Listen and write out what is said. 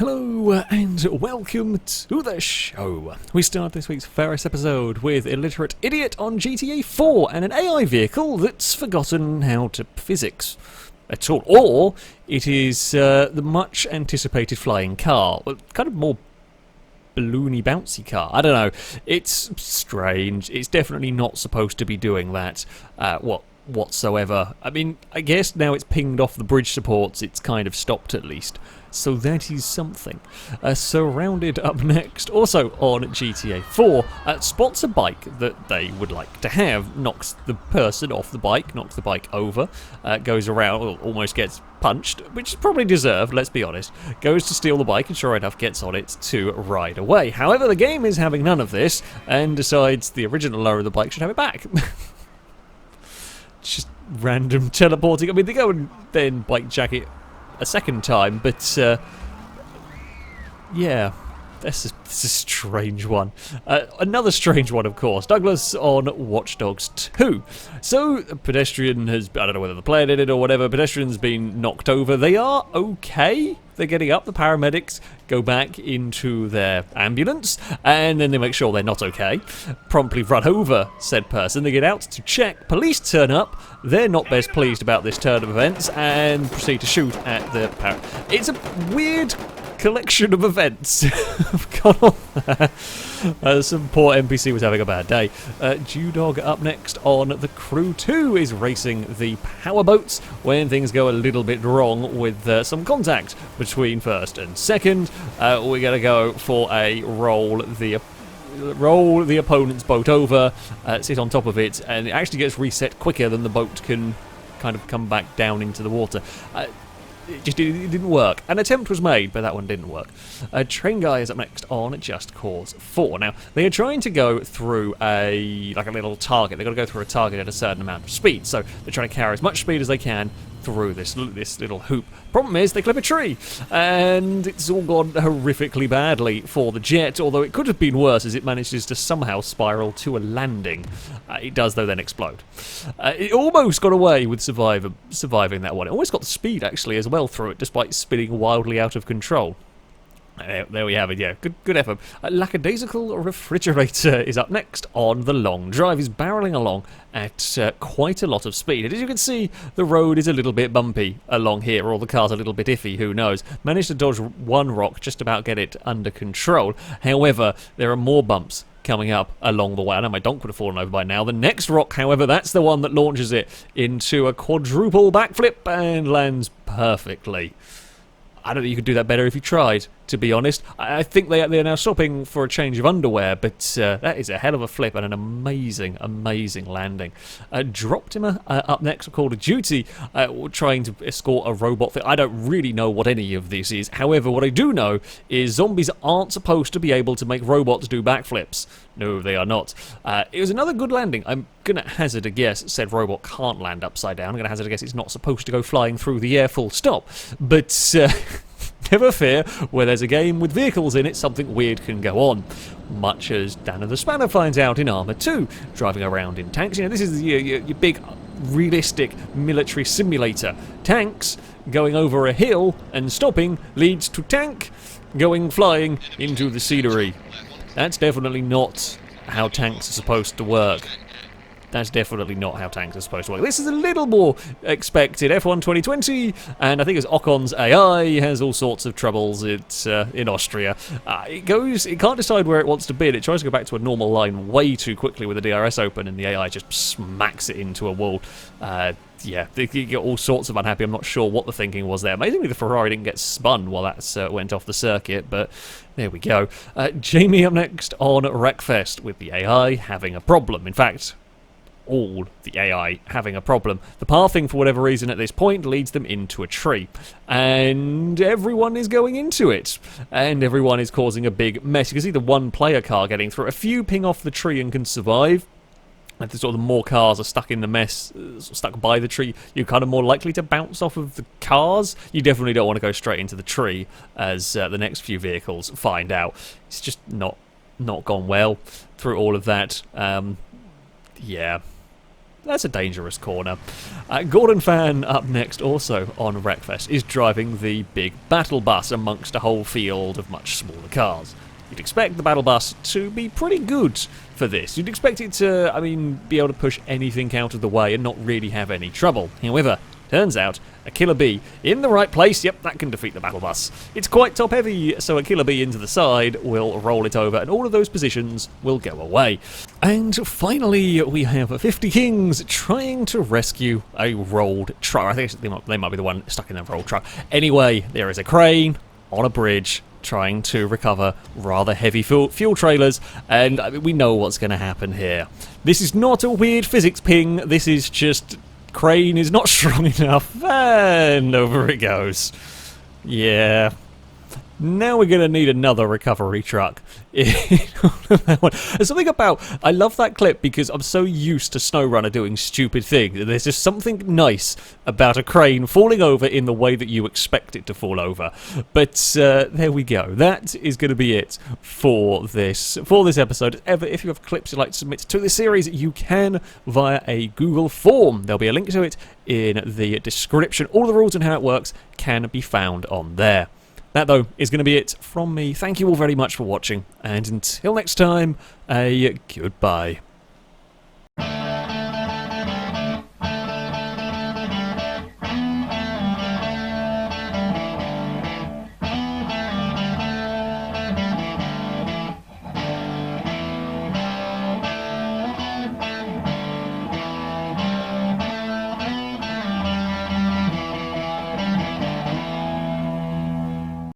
Hello and welcome to the show. We start this week's FailRace episode with Illiterate Idiot on GTA 4 and an AI vehicle that's forgotten how to physics at all. Or it is the much anticipated flying car, kind of more balloony bouncy car. I don't know. It's strange. It's definitely not supposed to be doing that whatsoever. I mean, I guess now it's pinged off the bridge supports, it's kind of stopped at least. So that is something. Surrounded up next, also on GTA 4, spots a bike that they would like to have, knocks the person off the bike, knocks the bike over, goes around, almost gets punched, which is probably deserved, let's be honest, goes to steal the bike and sure enough gets on it to ride away. However, the game is having none of this and decides the original owner of the bike should have it back. Just random teleporting. I mean, they go and then bike jack it a second time, but yeah, this is a strange one. Another strange one, of course. Douglas on Watch Dogs 2. So, a pedestrian has, I don't know whether the player did it or whatever, pedestrian's been knocked over. They are okay. They're getting up. The paramedics go back into their ambulance, and then they make sure they're not okay. Promptly run over said person. They get out to check. Police turn up. They're not best pleased about this turn of events, and proceed to shoot at the It's a weird collection of events. I've gone on there. Some poor NPC was having a bad day. Dewdog up next on The Crew 2 is racing the powerboats when things go a little bit wrong with some contact between first and second. We're going to go for a roll the opponent's boat over, sit on top of it, and it actually gets reset quicker than the boat can kind of come back down into the water. It didn't work. An attempt was made, but that one didn't work. Train Guy is up next on Just Cause 4. Now, they are trying to go through a little target. They've got to go through a target at a certain amount of speed, so they're trying to carry as much speed as they can through this little hoop. Problem is, they clip a tree, and it's all gone horrifically badly for the jet, although it could have been worse as it manages to somehow spiral to a landing. It does, though, then explode. It almost got away with surviving that one. It almost got the speed, actually, as well through it, despite spinning wildly out of control. There we have it, yeah. Good effort. SicalRefrigerator is up next on The Long Drive. He's barreling along at quite a lot of speed. And as you can see, the road is a little bit bumpy along here, or the car's a little bit iffy, who knows. Managed to dodge one rock, just about get it under control. However, there are more bumps coming up along the way. I know my donk would have fallen over by now. The next rock, however, that's the one that launches it into a quadruple backflip and lands perfectly. I don't think you could do that better if you tried, to be honest. I think they're now stopping for a change of underwear, but that is a hell of a flip and an amazing, amazing landing. Droptima up next for Call of Duty, trying to escort a robot thing. I don't really know what any of this is. However, what I do know is zombies aren't supposed to be able to make robots do backflips. No, they are not. It was another good landing. I'm going to hazard a guess said robot can't land upside down. I'm going to hazard a guess it's not supposed to go flying through the air full stop. But never fear, where there's a game with vehicles in it, something weird can go on. Much as Dana the Spanner finds out in Armour 2, driving around in tanks. You know, this is your big, realistic military simulator. Tanks going over a hill and stopping leads to tank going flying into the scenery. That's definitely not how tanks are supposed to work. That's definitely not how tanks are supposed to work. This is a little more expected. F1 2020, and I think it's Ocon's AI has all sorts of troubles. It's in Austria. It can't decide where it wants to bid. It tries to go back to a normal line way too quickly with the DRS open, and the AI just smacks it into a wall. Yeah, they get all sorts of unhappy. I'm not sure what the thinking was there. Amazingly, the Ferrari didn't get spun while that went off the circuit, but there we go. Jamie up next on WreckFest with the AI having a problem. In fact, all the AI having a problem. The pathing, for whatever reason at this point, leads them into a tree. And everyone is going into it. And everyone is causing a big mess. You can see the one player car getting through. A few ping off the tree and can survive. If the more cars are stuck in the mess, stuck by the tree, you're kind of more likely to bounce off of the cars. You definitely don't want to go straight into the tree, as the next few vehicles find out. It's just not gone well through all of that. Yeah. That's a dangerous corner. Gordon Fan up next, also on WreckFest, is driving the big battle bus amongst a whole field of much smaller cars. You'd expect the battle bus to be pretty good for this. You'd expect it to, be able to push anything out of the way and not really have any trouble. However, turns out a Killer Bee in the right place, yep, that can defeat the battle bus. It's quite top heavy, so a Killer Bee into the side will roll it over and all of those positions will go away. And finally, we have 50 Kings trying to rescue a rolled truck. I think they might be the one stuck in a rolled truck. Anyway, there is a crane on a bridge trying to recover rather heavy fuel trailers, and we know what's going to happen here. This is not a weird physics ping, this is just crane is not strong enough, and over it goes. Yeah. Now we're going to need another recovery truck. There's something about... I love that clip because I'm so used to Snowrunner doing stupid things. There's just something nice about a crane falling over in the way that you expect it to fall over. But there we go. That is going to be it for this episode. If you have clips you'd like to submit to this series, you can via a Google form. There'll be a link to it in the description. All the rules and how it works can be found on there. That, though, is going to be it from me. Thank you all very much for watching, and until next time, a goodbye.